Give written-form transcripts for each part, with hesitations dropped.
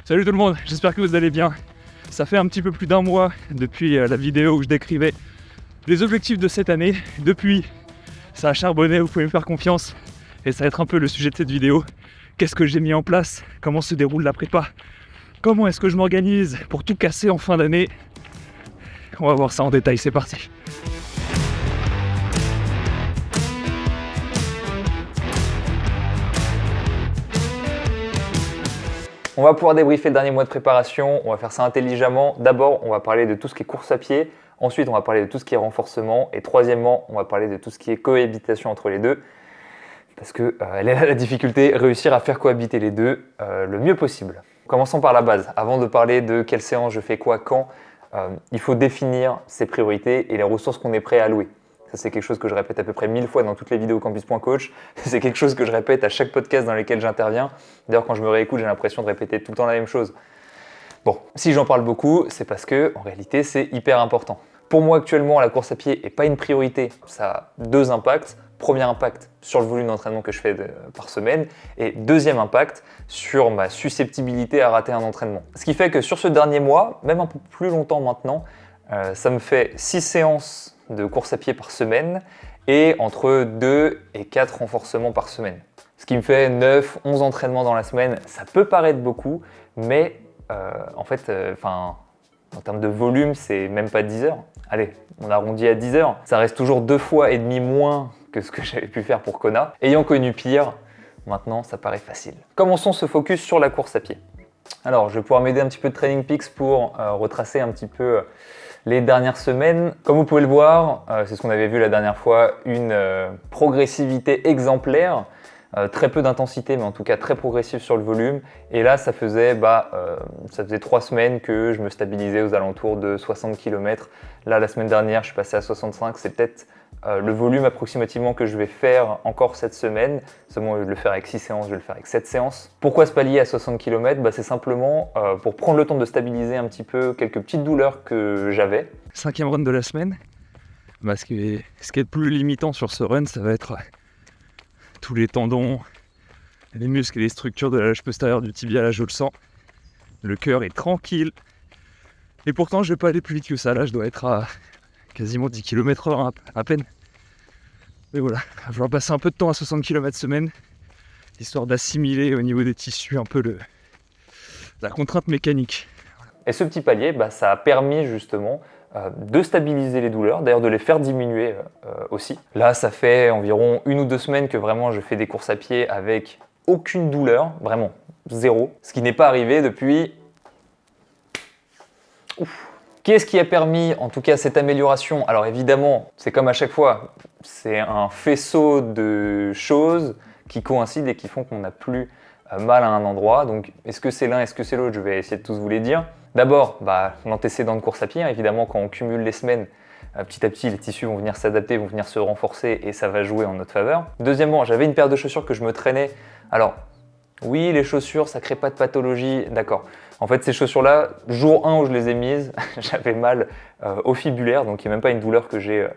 Salut tout le monde, j'espère que vous allez bien. Ça fait un petit peu plus d'un mois depuis la vidéo où je décrivais les objectifs de cette année. Depuis, ça a charbonné, vous pouvez me faire confiance. Et ça va être un peu le sujet de cette vidéo. Qu'est-ce que j'ai mis en place? Comment se déroule la prépa? Comment est-ce que je m'organise pour tout casser en fin d'année? On va voir ça en détail, c'est parti. On va pouvoir débriefer le dernier mois de préparation, on va faire ça intelligemment. D'abord, on va parler de tout ce qui est course à pied. Ensuite, on va parler de tout ce qui est renforcement. Et troisièmement, on va parler de tout ce qui est cohabitation entre les deux. Parce que elle est là la difficulté, réussir à faire cohabiter les deux le mieux possible. Commençons par la base. Avant de parler de quelle séance je fais quoi, quand, il faut définir ses priorités et les ressources qu'on est prêt à allouer. Ça, c'est quelque chose que je répète à peu près 1000 fois dans toutes les vidéos campus.coach. C'est quelque chose que je répète à chaque podcast dans lequel j'interviens. D'ailleurs, quand je me réécoute, j'ai l'impression de répéter tout le temps la même chose. Bon, si j'en parle beaucoup, c'est parce que, en réalité, c'est hyper important. Pour moi, actuellement, la course à pied n'est pas une priorité. Ça a deux impacts. Premier impact sur le volume d'entraînement que je fais par semaine. Et deuxième impact sur ma susceptibilité à rater un entraînement. Ce qui fait que sur ce dernier mois, même un peu plus longtemps maintenant, ça me fait 6 séances de course à pied par semaine et entre 2 et 4 renforcements par semaine. Ce qui me fait 9, 11 entraînements dans la semaine. Ça peut paraître beaucoup, mais en fait, en termes de volume, c'est même pas 10 heures. Allez, on arrondit à 10 heures. Ça reste toujours 2,5 fois moins que ce que j'avais pu faire pour Kona. Ayant connu pire, maintenant, ça paraît facile. Commençons ce focus sur la course à pied. Alors, je vais pouvoir m'aider un petit peu de Training Peaks pour retracer un petit peu les dernières semaines. Comme vous pouvez le voir, c'est ce qu'on avait vu la dernière fois, une progressivité exemplaire, très peu d'intensité, mais en tout cas très progressive sur le volume. Et là, ça faisait 3 semaines que je me stabilisais aux alentours de 60 km. Là, la semaine dernière, je suis passé à 65. C'est peut-être le volume approximativement que je vais faire encore cette semaine. Seulement, au lieu de le faire avec 6 séances, je vais le faire avec 7 séances. Pourquoi se palier à 60 km? C'est simplement pour prendre le temps de stabiliser un petit peu quelques petites douleurs que j'avais. 5e run de la semaine. Ce qui est le plus limitant sur ce run, ça va être tous les tendons, les muscles et les structures de la loge postérieure du tibia. Là, je le sens. Le cœur est tranquille. Et pourtant, je vais pas aller plus vite que ça. Là, je dois être à quasiment 10 km/h à peine. Mais voilà, il va falloir passer un peu de temps à 60 km semaine, histoire d'assimiler au niveau des tissus un peu la contrainte mécanique. Et ce petit palier, ça a permis justement de stabiliser les douleurs, d'ailleurs de les faire diminuer aussi. Là, ça fait environ 1 ou 2 semaines que vraiment je fais des courses à pied avec aucune douleur, vraiment zéro. Ce qui n'est pas arrivé depuis... Ouf. Qu'est-ce qui a permis en tout cas cette amélioration? Alors évidemment, c'est comme à chaque fois, c'est un faisceau de choses qui coïncident et qui font qu'on n'a plus mal à un endroit. Donc est-ce que c'est l'un, est-ce que c'est l'autre? Je vais essayer de tous vous les dire. D'abord, l'antécédent de course à pied. Évidemment, quand on cumule les semaines, petit à petit, les tissus vont venir s'adapter, vont venir se renforcer et ça va jouer en notre faveur. Deuxièmement, j'avais une paire de chaussures que je me traînais. Alors, oui, les chaussures, ça ne crée pas de pathologie, d'accord. En fait, ces chaussures-là, jour 1 où je les ai mises, j'avais mal au fibulaire, donc il n'y a même pas une douleur que j'ai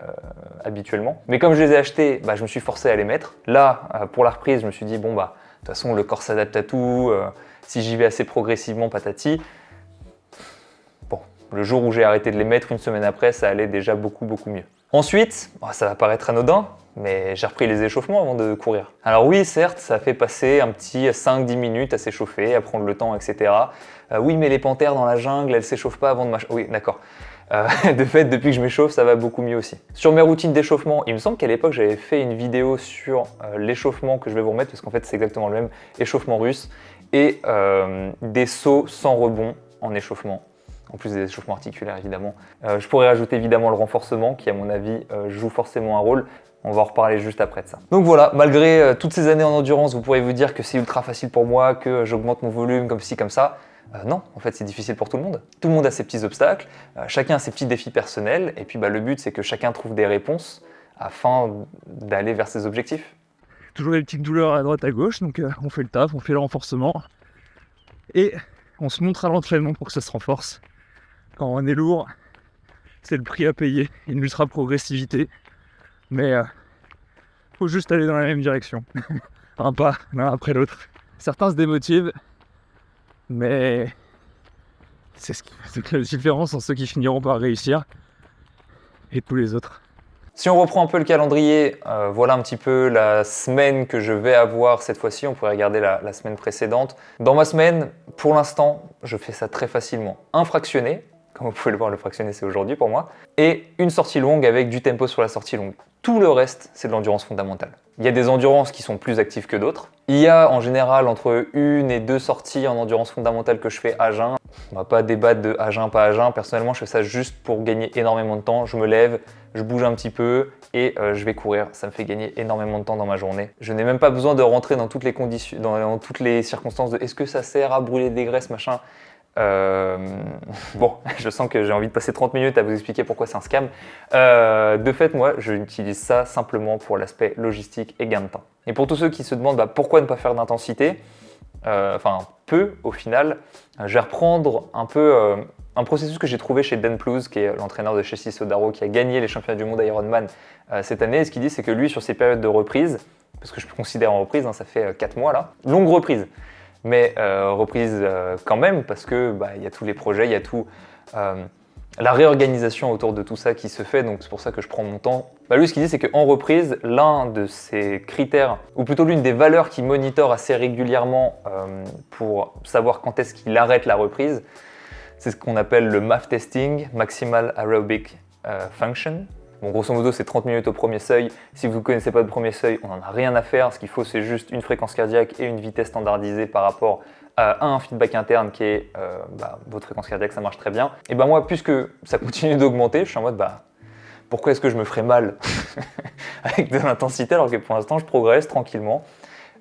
habituellement. Mais comme je les ai achetées, je me suis forcé à les mettre. Là, pour la reprise, je me suis dit, de toute façon, le corps s'adapte à tout. Si j'y vais assez progressivement, patati. Bon, le jour où j'ai arrêté de les mettre, une semaine après, ça allait déjà beaucoup, beaucoup mieux. Ensuite, ça va paraître anodin, mais j'ai repris les échauffements avant de courir. Alors oui, certes, ça fait passer un petit 5-10 minutes à s'échauffer, à prendre le temps, etc. Oui, mais les panthères dans la jungle, elles ne s'échauffent pas avant de Oui, d'accord. De fait, depuis que je m'échauffe, ça va beaucoup mieux aussi. Sur mes routines d'échauffement, il me semble qu'à l'époque, j'avais fait une vidéo sur l'échauffement que je vais vous remettre, parce qu'en fait, c'est exactement le même échauffement russe, et des sauts sans rebond en échauffement. En plus des échauffements articulaires, évidemment. Je pourrais rajouter évidemment le renforcement, qui à mon avis joue forcément un rôle. On va en reparler juste après de ça. Donc voilà, malgré toutes ces années en endurance, vous pourrez vous dire que c'est ultra facile pour moi, que j'augmente mon volume comme ci, comme ça. Non, en fait, c'est difficile pour tout le monde. Tout le monde a ses petits obstacles, chacun a ses petits défis personnels, et puis le but, c'est que chacun trouve des réponses afin d'aller vers ses objectifs. Toujours des petites douleurs à droite, à gauche, donc on fait le taf, on fait le renforcement, et on se montre à l'entraînement pour que ça se renforce. Quand on est lourd, c'est le prix à payer, une ultra progressivité, mais faut juste aller dans la même direction, un pas l'un après l'autre. Certains se démotivent, Mais c'est la différence entre ceux qui finiront par réussir et tous les autres. Si on reprend un peu le calendrier, voilà un petit peu la semaine que je vais avoir cette fois-ci. On pourrait regarder la semaine précédente. Dans ma semaine, pour l'instant, je fais ça très facilement. Un fractionné, comme vous pouvez le voir, le fractionné c'est aujourd'hui pour moi, et une sortie longue avec du tempo sur la sortie longue. Tout le reste, c'est de l'endurance fondamentale. Il y a des endurances qui sont plus actives que d'autres. Il y a en général entre 1 et 2 sorties en endurance fondamentale que je fais à jeun. On va pas débattre de à jeun, pas à jeun. Personnellement, je fais ça juste pour gagner énormément de temps. Je me lève, je bouge un petit peu et je vais courir. Ça me fait gagner énormément de temps dans ma journée. Je n'ai même pas besoin de rentrer dans toutes les conditions, dans toutes les circonstances de est-ce que ça sert à brûler des graisses, machin. Bon, je sens que j'ai envie de passer 30 minutes à vous expliquer pourquoi c'est un scam. De fait, moi, je utilise ça simplement pour l'aspect logistique et gain de temps. Et pour tous ceux qui se demandent pourquoi ne pas faire d'intensité, peu au final, je vais reprendre un peu un processus que j'ai trouvé chez Dan Plews, qui est l'entraîneur de Chelsea Sodaro, qui a gagné les championnats du monde Ironman cette année. Et ce qu'il dit, c'est que lui, sur ses périodes de reprise, parce que je considère en reprise, ça fait 4 mois là, longue reprise, mais reprise quand même, parce que y a tous les projets, il y a tout la réorganisation autour de tout ça qui se fait, donc c'est pour ça que je prends mon temps. Lui, ce qu'il dit, c'est qu'en reprise, l'un de ses critères, ou plutôt l'une des valeurs qu'il monitore assez régulièrement pour savoir quand est-ce qu'il arrête la reprise, c'est ce qu'on appelle le MAF testing, Maximal Aerobic Function. Bon, grosso modo, c'est 30 minutes au premier seuil. Si vous ne connaissez pas le premier seuil, on n'en a rien à faire. Ce qu'il faut, c'est juste une fréquence cardiaque et une vitesse standardisée par rapport à un feedback interne qui est votre fréquence cardiaque, ça marche très bien. Et moi, puisque ça continue d'augmenter, je suis en mode pourquoi est-ce que je me ferais mal avec de l'intensité alors que pour l'instant, je progresse tranquillement.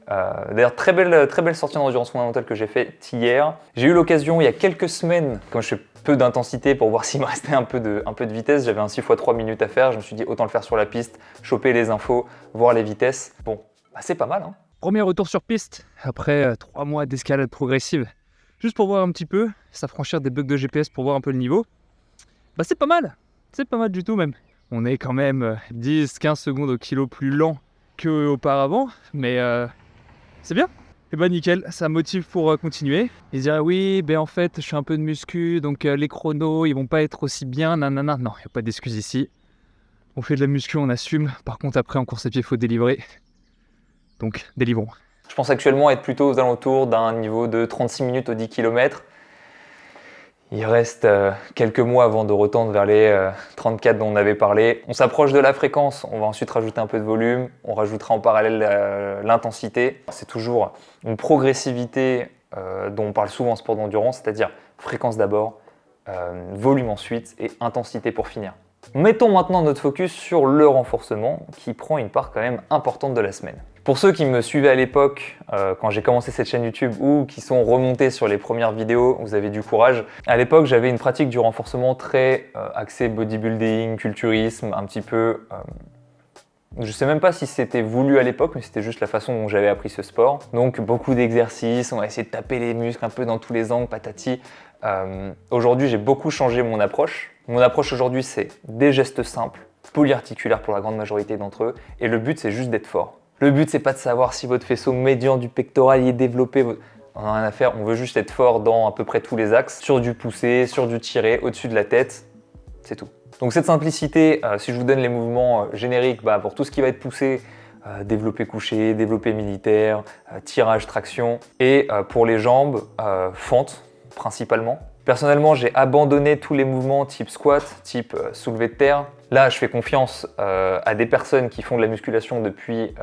D'ailleurs, très belle sortie d'endurance fondamentale que j'ai faite hier. J'ai eu l'occasion il y a quelques semaines, quand je fais peu d'intensité pour voir s'il me restait un peu de vitesse, j'avais un 6x3 minutes à faire, je me suis dit autant le faire sur la piste, choper les infos, voir les vitesses. Bon, c'est pas mal. Premier retour sur piste, après 3 mois d'escalade progressive, juste pour voir un petit peu, s'affranchir des bugs de GPS pour voir un peu le niveau. C'est pas mal du tout même. On est quand même 10-15 secondes au kilo plus lent qu'auparavant, mais c'est bien. Et nickel, ça motive pour continuer. Et dire oui, en fait, je fais un peu de muscu, donc les chronos, ils vont pas être aussi bien, nanana. Non, il n'y a pas d'excuse ici. On fait de la muscu, on assume. Par contre, après, en course à pied, il faut délivrer. Donc, délivrons. Je pense actuellement être plutôt aux alentours d'un niveau de 36 minutes aux 10 km. Il reste quelques mois avant de retendre vers les 34 dont on avait parlé. On s'approche de la fréquence, on va ensuite rajouter un peu de volume, on rajoutera en parallèle l'intensité. C'est toujours une progressivité dont on parle souvent en sport d'endurance, c'est-à-dire fréquence d'abord, volume ensuite et intensité pour finir. Mettons maintenant notre focus sur le renforcement qui prend une part quand même importante de la semaine. Pour ceux qui me suivaient à l'époque, quand j'ai commencé cette chaîne YouTube ou qui sont remontés sur les premières vidéos, vous avez du courage. À l'époque, j'avais une pratique du renforcement très axée bodybuilding, culturisme, un petit peu... je sais même pas si c'était voulu à l'époque, mais c'était juste la façon dont j'avais appris ce sport. Donc beaucoup d'exercices, on va essayer de taper les muscles un peu dans tous les angles, patati. Aujourd'hui, j'ai beaucoup changé mon approche. Mon approche aujourd'hui, c'est des gestes simples, polyarticulaires pour la grande majorité d'entre eux, et le but, c'est juste d'être fort. Le but, c'est pas de savoir si votre faisceau médian du pectoral est développé. On n'a rien à faire, on veut juste être fort dans à peu près tous les axes, sur du poussé, sur du tiré, au-dessus de la tête, c'est tout. Donc cette simplicité, si je vous donne les mouvements génériques, pour tout ce qui va être poussé, développé couché, développé militaire, tirage, traction, et pour les jambes, fente principalement. Personnellement, j'ai abandonné tous les mouvements type squat, type soulevé de terre. Là, je fais confiance à des personnes qui font de la musculation depuis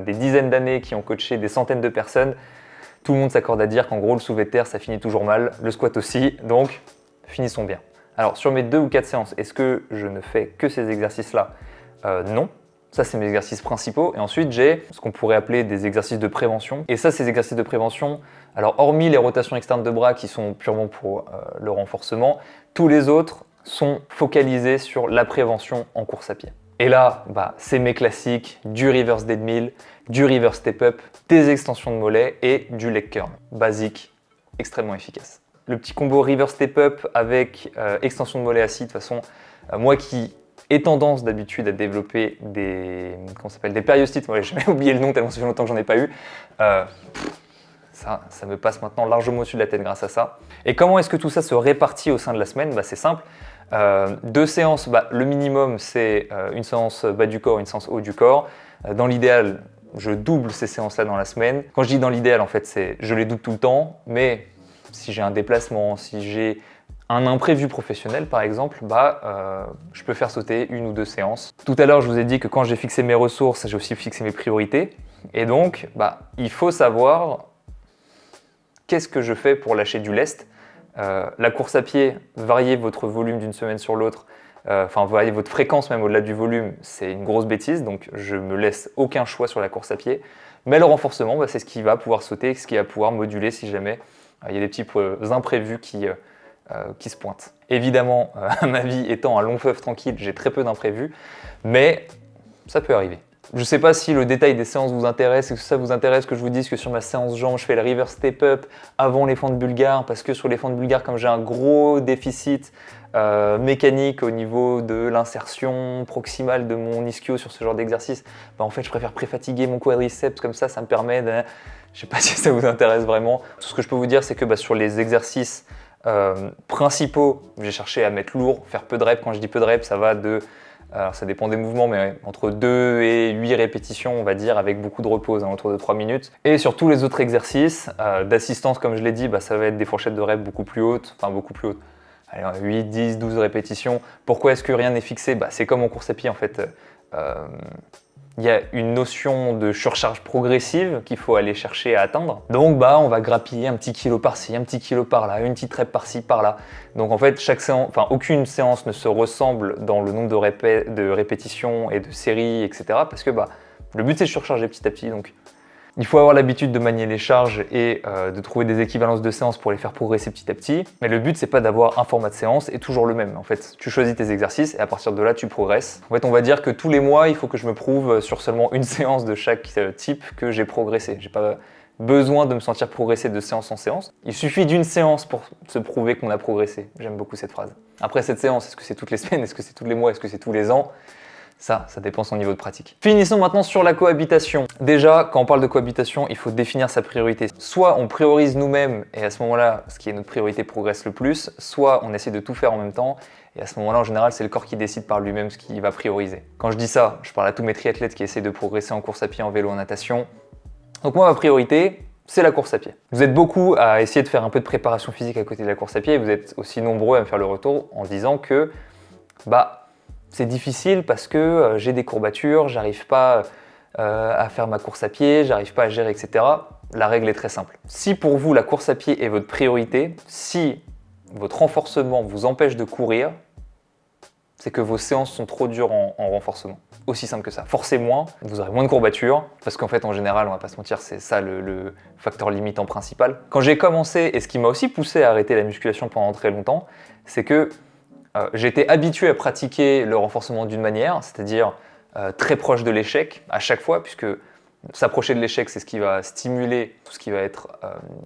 des dizaines d'années, qui ont coaché des centaines de personnes. Tout le monde s'accorde à dire qu'en gros, le soulevé de terre, ça finit toujours mal, le squat aussi, donc finissons bien. Alors, sur mes 2 ou 4 séances, est-ce que je ne fais que ces exercices-là ? Non. Ça, c'est mes exercices principaux. Et ensuite, j'ai ce qu'on pourrait appeler des exercices de prévention. Et ça, ces exercices de prévention, alors hormis les rotations externes de bras qui sont purement pour le renforcement, tous les autres sont focalisés sur la prévention en course à pied. Et là, c'est mes classiques, du reverse dead mill, du reverse step up, des extensions de mollets et du leg curl. Basique, extrêmement efficace. Le petit combo reverse step up avec extension de mollet assis, de toute façon, moi qui ai tendance d'habitude à développer des périostites, j'ai jamais oublié le nom tellement ça fait longtemps que j'en ai pas eu, Ça me passe maintenant largement au-dessus de la tête grâce à ça. Et comment est-ce que tout ça se répartit au sein de la semaine? C'est simple. 2 séances, le minimum c'est une séance bas du corps, une séance haut du corps. Dans l'idéal, je double ces séances-là dans la semaine. Quand je dis dans l'idéal, en fait, je les double tout le temps, mais si j'ai un déplacement, si j'ai un imprévu professionnel par exemple, je peux faire sauter 1 ou 2 séances. Tout à l'heure, je vous ai dit que quand j'ai fixé mes ressources, j'ai aussi fixé mes priorités. Et donc, il faut savoir qu'est-ce que je fais pour lâcher du lest. La course à pied, varier votre volume d'une semaine sur l'autre, varier votre fréquence même au-delà du volume, c'est une grosse bêtise, donc je me laisse aucun choix sur la course à pied. Mais le renforcement, c'est ce qui va pouvoir sauter, ce qui va pouvoir moduler si jamais il y a des petits imprévus qui se pointent. Évidemment, ma vie étant un long fleuve tranquille, j'ai très peu d'imprévus, mais ça peut arriver. Je ne sais pas si le détail des séances vous intéresse, et que ça vous intéresse que je vous dise que sur ma séance jambes, je fais le reverse step up avant les fentes bulgares, parce que sur les fentes bulgares, comme j'ai un gros déficit mécanique au niveau de l'insertion proximale de mon ischio sur ce genre d'exercice, en fait, je préfère préfatiguer mon quadriceps, comme ça me permet de... Je ne sais pas si ça vous intéresse vraiment. Tout ce que je peux vous dire, c'est que sur les exercices principaux, j'ai cherché à mettre lourd, faire peu de reps. Quand je dis peu de reps, ça va de... Alors ça dépend des mouvements, mais entre 2 et 8 répétitions, on va dire, avec beaucoup de repos, autour de 3 minutes. Et sur tous les autres exercices d'assistance, comme je l'ai dit, ça va être des fourchettes de reps beaucoup plus hautes. Allez, 8, 10, 12 répétitions. Pourquoi est-ce que rien n'est fixé? C'est comme en course à pied, en fait. Il y a une notion de surcharge progressive qu'il faut aller chercher à atteindre. Donc on va grappiller un petit kilo par-ci, un petit kilo par-là, une petite rep par-ci, par-là. Donc en fait, aucune séance ne se ressemble dans le nombre de répétitions et de séries, etc. Parce que le but c'est de surcharger petit à petit. Donc il faut avoir l'habitude de manier les charges et de trouver des équivalences de séances pour les faire progresser petit à petit. Mais le but, c'est pas d'avoir un format de séance et toujours le même. En fait, tu choisis tes exercices et à partir de là, tu progresses. En fait, on va dire que tous les mois, il faut que je me prouve sur seulement une séance de chaque type que j'ai progressé. J'ai pas besoin de me sentir progresser de séance en séance. Il suffit d'une séance pour se prouver qu'on a progressé. J'aime beaucoup cette phrase. Après cette séance, est-ce que c'est toutes les semaines? Est-ce que c'est tous les mois? Est-ce que c'est tous les ans? Ça dépend de son niveau de pratique. Finissons maintenant sur la cohabitation. Déjà, quand on parle de cohabitation, il faut définir sa priorité. Soit on priorise nous-mêmes et à ce moment-là, ce qui est notre priorité progresse le plus, soit on essaie de tout faire en même temps et à ce moment-là, en général, c'est le corps qui décide par lui-même ce qu'il va prioriser. Quand je dis ça, je parle à tous mes triathlètes qui essaient de progresser en course à pied, en vélo, en natation. Donc moi, ma priorité, c'est la course à pied. Vous êtes beaucoup à essayer de faire un peu de préparation physique à côté de la course à pied et vous êtes aussi nombreux à me faire le retour en disant que c'est difficile parce que j'ai des courbatures, j'arrive pas à faire ma course à pied, j'arrive pas à gérer, etc. La règle est très simple. Si pour vous la course à pied est votre priorité, si votre renforcement vous empêche de courir, c'est que vos séances sont trop dures en renforcement. Aussi simple que ça. Forcez moins, vous aurez moins de courbatures, parce qu'en fait en général, on va pas se mentir, c'est ça le facteur limitant principal. Quand j'ai commencé, et ce qui m'a aussi poussé à arrêter la musculation pendant très longtemps, c'est que j'étais habitué à pratiquer le renforcement d'une manière, c'est-à-dire très proche de l'échec à chaque fois, puisque s'approcher de l'échec, c'est ce qui va stimuler tout ce qui va être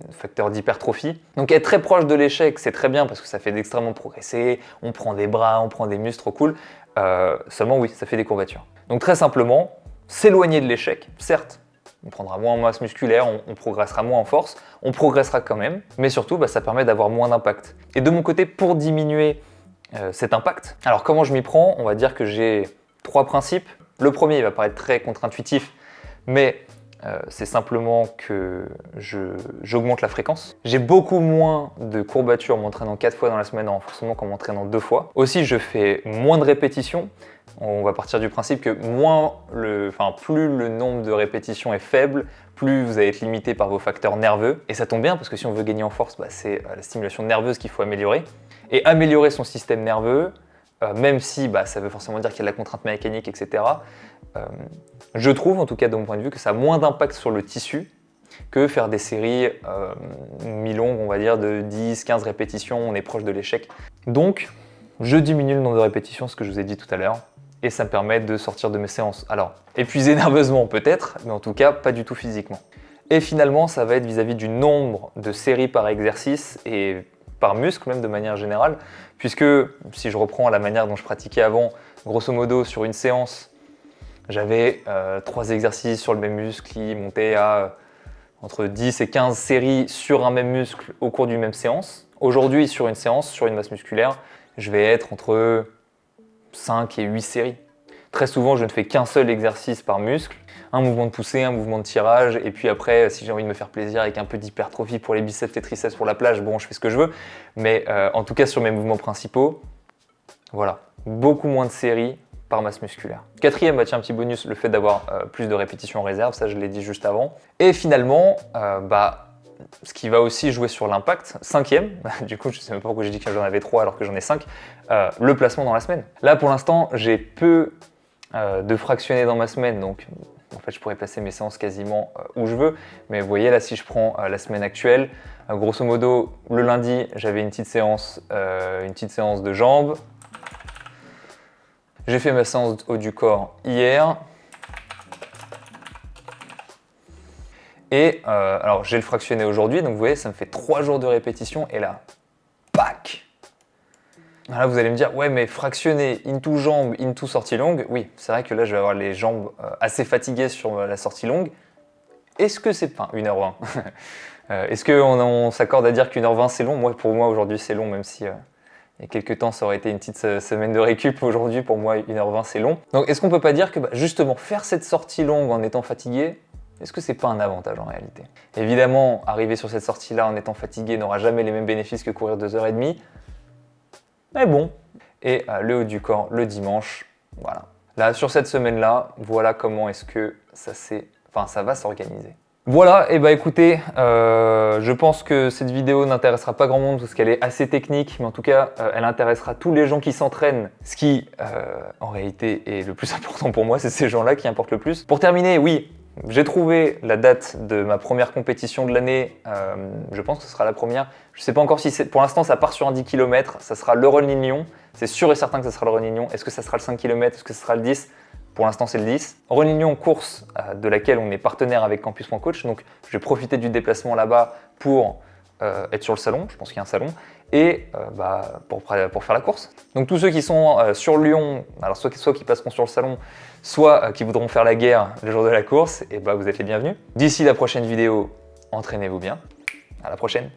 facteur d'hypertrophie. Donc être très proche de l'échec, c'est très bien parce que ça fait d'extrêmement progresser, on prend des bras, on prend des muscles, trop cool. Seulement oui, ça fait des courbatures. Donc très simplement, s'éloigner de l'échec, certes, on prendra moins en masse musculaire, on progressera moins en force, on progressera quand même, mais surtout ça permet d'avoir moins d'impact. Et de mon côté, pour diminuer cet impact. Alors comment je m'y prends? On va dire que j'ai 3 principes. Le premier, il va paraître très contre-intuitif, mais c'est simplement que j'augmente la fréquence. J'ai beaucoup moins de courbatures en m'entraînant 4 fois dans la semaine en renforcement qu'en m'entraînant 2 fois. Aussi, je fais moins de répétitions. On va partir du principe que plus le nombre de répétitions est faible, plus vous allez être limité par vos facteurs nerveux. Et ça tombe bien parce que si on veut gagner en force, c'est la stimulation nerveuse qu'il faut améliorer. Et améliorer son système nerveux, même si ça veut forcément dire qu'il y a de la contrainte mécanique, etc. Je trouve, en tout cas de mon point de vue, que ça a moins d'impact sur le tissu que faire des séries mi-longues, on va dire, de 10-15 répétitions, on est proche de l'échec. Donc, je diminue le nombre de répétitions, ce que je vous ai dit tout à l'heure, et ça me permet de sortir de mes séances. Alors, épuisé nerveusement peut-être, mais en tout cas, pas du tout physiquement. Et finalement, ça va être vis-à-vis du nombre de séries par exercice et par muscle même de manière générale, puisque si je reprends la manière dont je pratiquais avant, grosso modo sur une séance, j'avais 3 exercices sur le même muscle qui montaient à entre 10 et 15 séries sur un même muscle au cours d'une même séance. Aujourd'hui, sur une séance, sur une masse musculaire, je vais être entre 5 et 8 séries. Très souvent, je ne fais qu'un seul exercice par muscle, un mouvement de poussée, un mouvement de tirage, et puis après, si j'ai envie de me faire plaisir avec un peu d'hypertrophie pour les biceps et triceps pour la plage, bon, je fais ce que je veux. Mais en tout cas, sur mes mouvements principaux, voilà, beaucoup moins de séries par masse musculaire. Quatrième, bah tiens, un petit bonus, le fait d'avoir plus de répétitions en réserve, ça je l'ai dit juste avant. Et finalement, ce qui va aussi jouer sur l'impact, cinquième, du coup je sais même pas pourquoi j'ai dit que j'en avais 3 alors que j'en ai 5, le placement dans la semaine. Là pour l'instant, j'ai peu de fractionnés dans ma semaine, donc en fait je pourrais placer mes séances quasiment où je veux, mais vous voyez là si je prends la semaine actuelle, grosso modo le lundi j'avais une petite séance de jambes. J'ai fait ma séance haut du corps hier. Et alors j'ai le fractionné aujourd'hui, donc vous voyez, ça me fait 3 jours de répétition et là, pack. Là vous allez me dire, ouais mais fractionné, into jambes, into sortie longue, oui, c'est vrai que là je vais avoir les jambes assez fatiguées sur la sortie longue. Est-ce que c'est... Enfin, 1h20. Est-ce qu'on s'accorde à dire qu'1h20 c'est long? Pour moi aujourd'hui c'est long, même si... il y a quelques temps, ça aurait été une petite semaine de récup. Aujourd'hui, pour moi, 1h20, c'est long. Donc, est-ce qu'on peut pas dire que justement, faire cette sortie longue en étant fatigué, est-ce que c'est pas un avantage en réalité? Évidemment, arriver sur cette sortie-là en étant fatigué n'aura jamais les mêmes bénéfices que courir 2h30. Mais bon. Et le haut du corps, le dimanche, voilà. Là, sur cette semaine-là, voilà comment est-ce que ça va s'organiser. Voilà, et bah écoutez, je pense que cette vidéo n'intéressera pas grand monde parce qu'elle est assez technique, mais en tout cas, elle intéressera tous les gens qui s'entraînent, ce qui, en réalité, est le plus important pour moi, c'est ces gens-là qui importent le plus. Pour terminer, oui, j'ai trouvé la date de ma première compétition de l'année, je pense que ce sera la première. Je ne sais pas encore si c'est... Pour l'instant, ça part sur un 10 km, ça sera le Running Lyon, c'est sûr et certain que ça sera le Running Lyon. Est-ce que ça sera le 5 km, est-ce que ce sera le 10 ? Pour l'instant, c'est le 10. Running Lyon, course de laquelle on est partenaire avec Campus.coach. Donc, je vais profiter du déplacement là-bas pour être sur le salon. Je pense qu'il y a un salon. Et pour faire la course. Donc, tous ceux qui sont sur Lyon, alors soit qui passeront sur le salon, soit qui voudront faire la guerre le jour de la course, et vous êtes les bienvenus. D'ici la prochaine vidéo, entraînez-vous bien. À la prochaine.